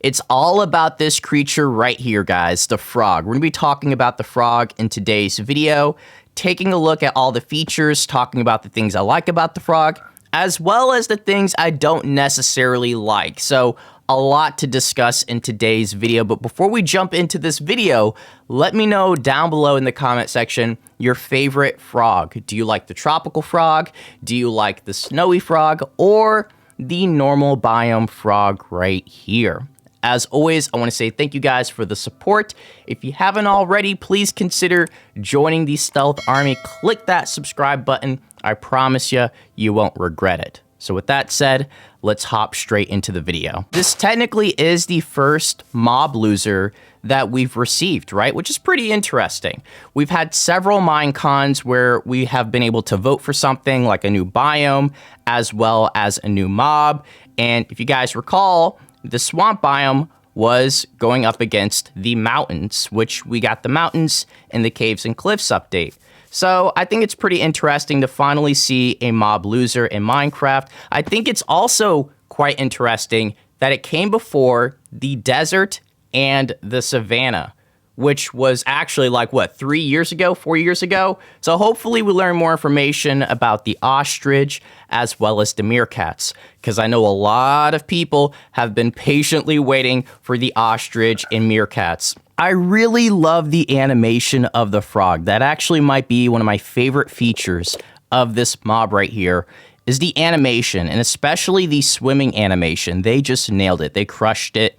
It's all about this creature right here, guys, the frog. We're going to be talking about the frog in today's video, taking a look at all the features, talking about the things I like about the frog, as well as the things I don't necessarily like. So a lot to discuss in today's video, but before we jump into this video, let me know down below in the comment section your favorite frog. Do you like the tropical frog? Do you like the snowy frog? Or the normal biome frog right here? As always, I want to say thank you guys for the support. If you haven't already, please consider joining the Stealth Army. Click that subscribe button. I promise you, you won't regret it. So with that said, let's hop straight into the video. This technically is the first mob loser that we've received, right? Which is pretty interesting. We've had several Minecons where we have been able to vote for something like a new biome, as well as a new mob. And if you guys recall, the swamp biome was going up against the mountains, which we got the mountains in the caves and cliffs update. So I think it's pretty interesting to finally see a mob loser in Minecraft. I think it's also quite interesting that it came before the desert and the savanna, which was actually like, what, 3 years ago, 4 years ago? So hopefully we learn more information about the ostrich as well as the meerkats, because I know a lot of people have been patiently waiting for the ostrich and meerkats. I really love the animation of the frog. That actually might be one of my favorite features of this mob right here, is the animation, and especially the swimming animation. They just nailed it. They crushed it.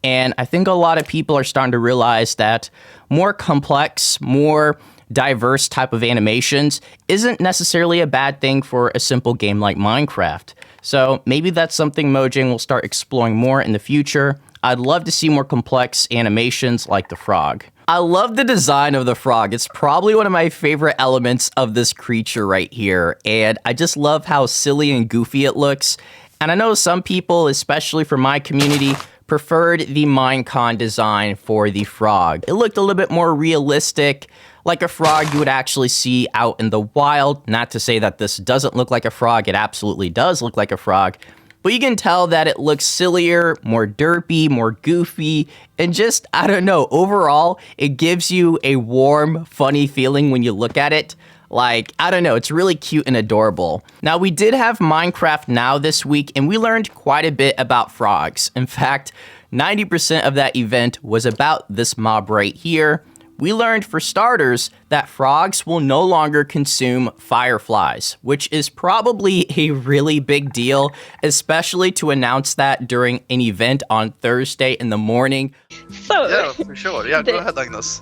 And I think a lot of people are starting to realize that more complex, more diverse type of animations isn't necessarily a bad thing for a simple game like Minecraft. So maybe that's something Mojang will start exploring more in the future. I'd love to see more complex animations like the frog. I love the design of the frog. It's probably one of my favorite elements of this creature right here. And I just love how silly and goofy it looks. And I know some people, especially from my community, preferred the Minecon design for the frog. It looked a little bit more realistic, like a frog you would actually see out in the wild. Not to say that this doesn't look like a frog, it absolutely does look like a frog. But you can tell that it looks sillier, more derpy, more goofy, and just, I don't know, overall, it gives you a warm, funny feeling when you look at it. Like, I don't know, it's really cute and adorable. Now, we did have Minecraft Now this week, and we learned quite a bit about frogs. In fact, 90% of that event was about this mob right here. We learned, for starters, that frogs will no longer consume fireflies, which is probably a really big deal, especially to announce that during an event on Thursday in the morning. So, yeah, for sure. Yeah, go ahead, Agnes.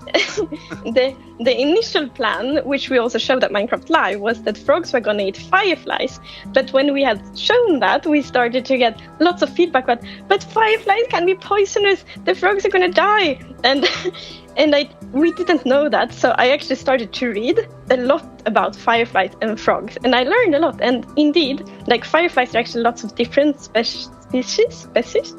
the initial plan, which we also showed at Minecraft Live, was that frogs were going to eat fireflies. But when we had shown that, we started to get lots of feedback about, but fireflies can be poisonous, the frogs are going to die. And we didn't know that, so I actually started to read a lot about fireflies and frogs, and I learned a lot. And indeed, like, fireflies are actually lots of different species.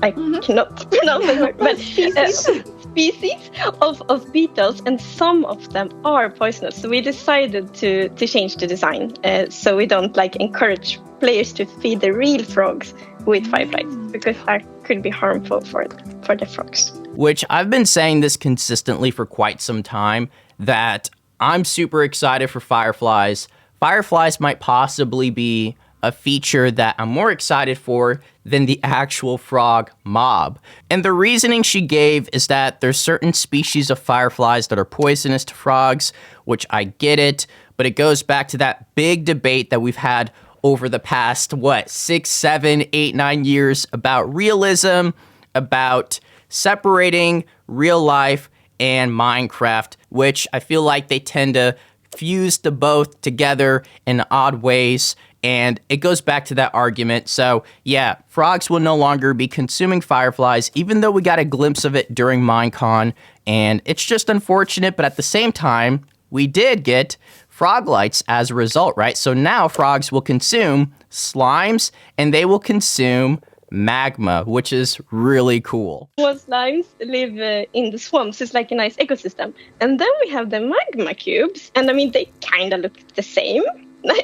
I cannot pronounce the word, but species of beetles, and some of them are poisonous. So we decided to change the design, so we don't like encourage players to feed the real frogs with fireflies, because that could be harmful for the frogs. Which I've been saying this consistently for quite some time, that I'm super excited for fireflies. Fireflies might possibly be a feature that I'm more excited for than the actual frog mob. And the reasoning she gave is that there's certain species of fireflies that are poisonous to frogs, which I get it, but it goes back to that big debate that we've had over the past, 6, 7, 8, 9 years about realism, about separating real life and Minecraft, which I feel like they tend to fuse the both together in odd ways, and it goes back to that argument. So yeah, frogs will no longer be consuming fireflies, even though we got a glimpse of it during Minecon, and it's just unfortunate, but at the same time, we did get frog lights as a result, right? So now frogs will consume slimes, and they will consume magma, which is really cool. Well, slimes live in the swamps. It's like a nice ecosystem. And then we have the magma cubes. And I mean, they kind of look the same.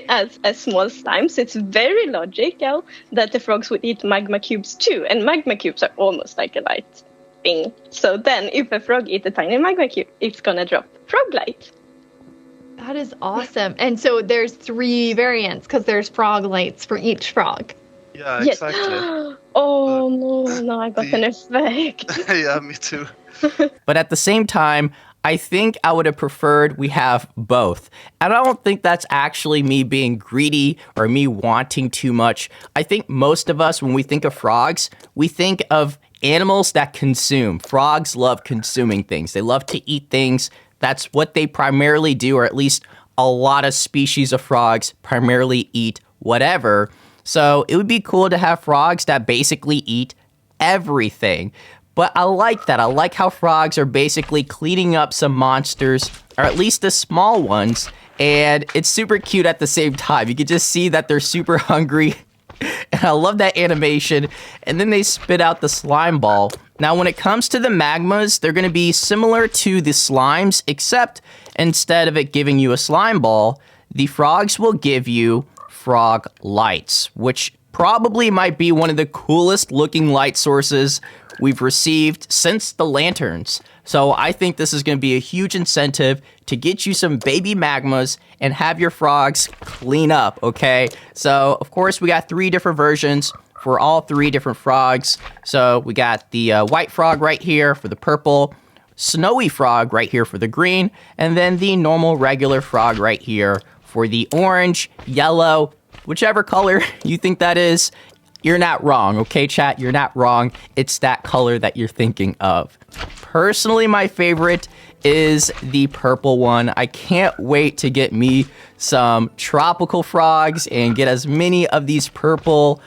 as small slimes. It's very logical that the frogs would eat magma cubes too, and magma cubes are almost like a light thing. So then, if a frog eats a tiny magma cube, it's gonna drop frog light. That is awesome. And so there's 3 variants because there's frog lights for each frog. Yeah, Yes. exactly. Oh no, I got an effect. Yeah, me too. But at the same time, I think I would have preferred we have both. And I don't think that's actually me being greedy or me wanting too much. I think most of us, when we think of frogs, we think of animals that consume. Frogs love consuming things. They love to eat things. That's what they primarily do, or at least a lot of species of frogs primarily eat whatever. So it would be cool to have frogs that basically eat everything. But I like that. I like how frogs are basically cleaning up some monsters, or at least the small ones, and it's super cute at the same time. You can just see that they're super hungry, and I love that animation. And then they spit out the slime ball. Now, when it comes to the magmas, they're going to be similar to the slimes, except instead of it giving you a slime ball, the frogs will give you frog lights, which probably might be one of the coolest looking light sources we've received since the lanterns. So I think this is going to be a huge incentive to get you some baby magmas and have your frogs clean up, okay? So, of course, we got 3 different versions for all 3 different frogs. So we got the white frog right here for the purple, snowy frog right here for the green, and then the normal regular frog right here for the orange, yellow, whichever color you think that is. You're not wrong, okay, chat? You're not wrong. It's that color that you're thinking of. Personally, my favorite is the purple one. I can't wait to get me some tropical frogs and get as many of these purple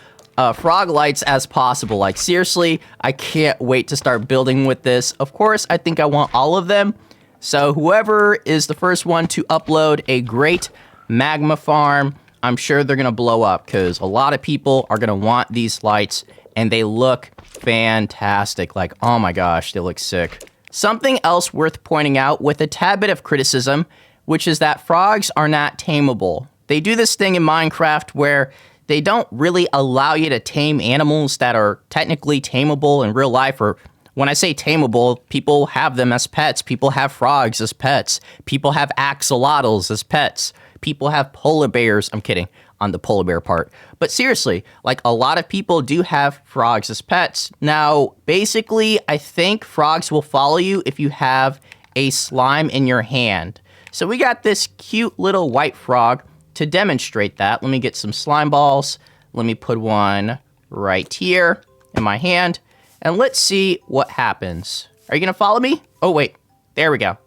frog lights as possible. Like, seriously, I can't wait to start building with this. Of course, I think I want all of them. So whoever is the first one to upload a great magma farm, I'm sure they're going to blow up because a lot of people are going to want these lights and they look fantastic. Like, oh my gosh, they look sick. Something else worth pointing out with a tad bit of criticism, which is that frogs are not tameable. They do this thing in Minecraft where they don't really allow you to tame animals that are technically tameable in real life. Or when I say tameable, people have them as pets. People have frogs as pets. People have axolotls as pets. People have polar bears. I'm kidding on the polar bear part. But seriously, like, a lot of people do have frogs as pets. Now, basically, I think frogs will follow you if you have a slime in your hand. So we got this cute little white frog to demonstrate that. Let me get some slime balls. Let me put one right here in my hand. And let's see what happens. Are you going to follow me? Oh, wait. There we go.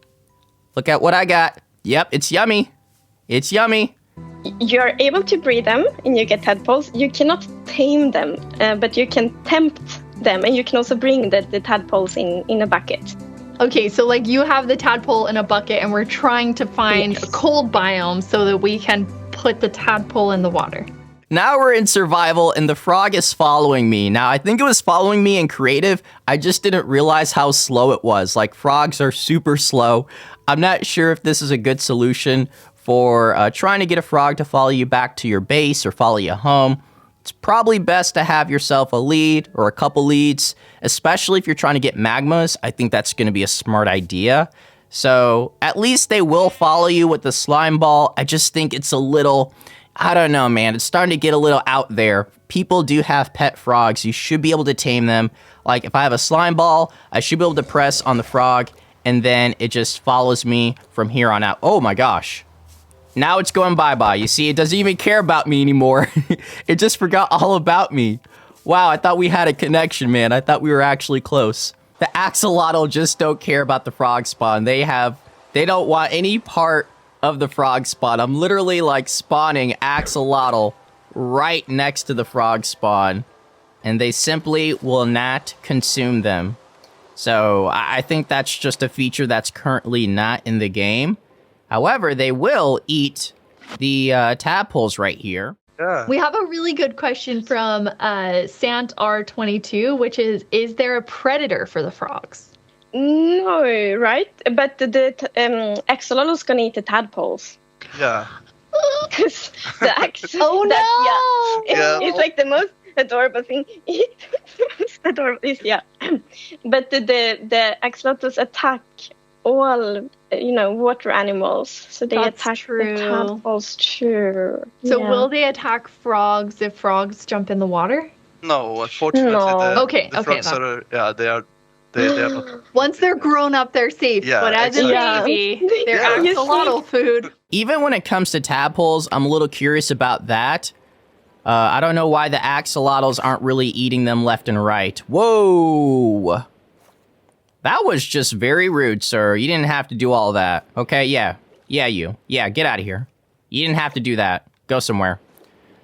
Look at what I got. Yep, it's yummy. It's yummy. You're able to breed them and you get tadpoles. You cannot tame them, but you can tempt them, and you can also bring the tadpoles in a bucket. Okay, so like you have the tadpole in a bucket and we're trying to find a cold biome so that we can put the tadpole in the water. Now we're in survival and the frog is following me. Now, I think it was following me in creative. I just didn't realize how slow it was. Like, frogs are super slow. I'm not sure if this is a good solution for trying to get a frog to follow you back to your base or follow you home. It's probably best to have yourself a lead or a couple leads, especially if you're trying to get magmas. I think that's going to be a smart idea. So at least they will follow you with the slime ball. I just think it's a little, I don't know, man. It's starting to get a little out there. People do have pet frogs. You should be able to tame them. Like, if I have a slime ball, I should be able to press on the frog, and then it just follows me from here on out. Oh my gosh. Now it's going bye-bye. You see, it doesn't even care about me anymore. It just forgot all about me. Wow, I thought we had a connection, man. I thought we were actually close. The axolotl just don't care about the frog spawn. They don't want any part of the frog spawn. I'm literally like spawning axolotl right next to the frog spawn, and they simply will not consume them. So I think that's just a feature that's currently not in the game. However, they will eat the tadpoles right here. Yeah. We have a really good question from Sant-R22, which is there a predator for the frogs? No, right? But the axolotl is going to eat the tadpoles. Yeah. Because the axe. Oh no! Yeah. It's like the most adorable thing. It's adorable. But the axolotls attack all water animals, so they That's attack true. the tadpoles too. So Yeah. will they attack frogs if frogs jump in the water? No, unfortunately, No. Okay, the frogs then. are they are not. Once they're grown up, they're safe. Yeah, but as exactly. a baby, they're Yeah. axolotl food. Even when it comes to tadpoles, I'm a little curious about that. I don't know why the axolotls aren't really eating them left and right. Whoa! That was just very rude, sir. You didn't have to do all that. Okay, yeah. Yeah, you. Yeah, get out of here. You didn't have to do that. Go somewhere.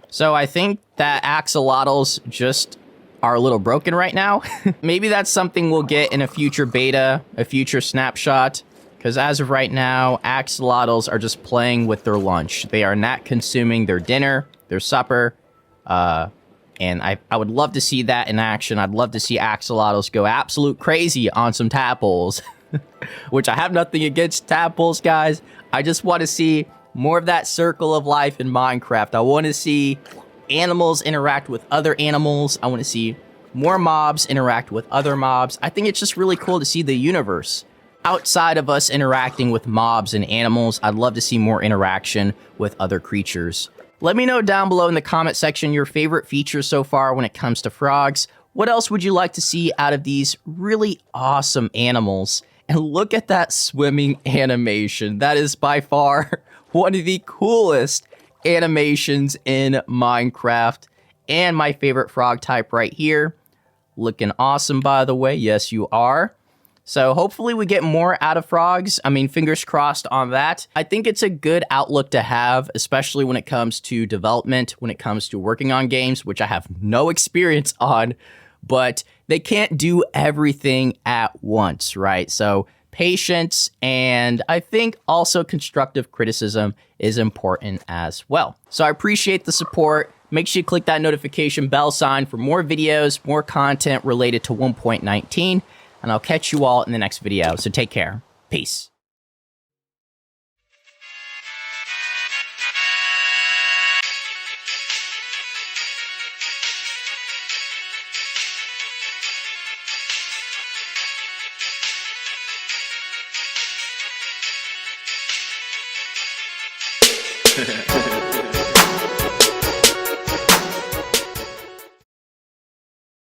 So I think that axolotls just are a little broken right now. Maybe that's something we'll get in a future beta, a future snapshot. Because as of right now, axolotls are just playing with their lunch. They are not consuming their dinner, their supper. And I would love to see that in action. I'd love to see axolotls go absolute crazy on some tadpoles. Which I have nothing against tadpoles, guys. I just want to see more of that circle of life in Minecraft. I want to see animals interact with other animals. I want to see more mobs interact with other mobs. I think it's just really cool to see the universe outside of us interacting with mobs and animals. I'd love to see more interaction with other creatures. Let me know down below in the comment section your favorite features so far when it comes to frogs. What else would you like to see out of these really awesome animals? And look at that swimming animation. That is by far one of the coolest animations in Minecraft. And my favorite frog type right here. Looking awesome, by the way. Yes, you are. So hopefully we get more out of frogs. I mean, fingers crossed on that. I think it's a good outlook to have, especially when it comes to development, when it comes to working on games, which I have no experience on, but they can't do everything at once, right? So patience and I think also constructive criticism is important as well. So I appreciate the support. Make sure you click that notification bell sign for more videos, more content related to 1.19. And I'll catch you all in the next video. So take care. Peace.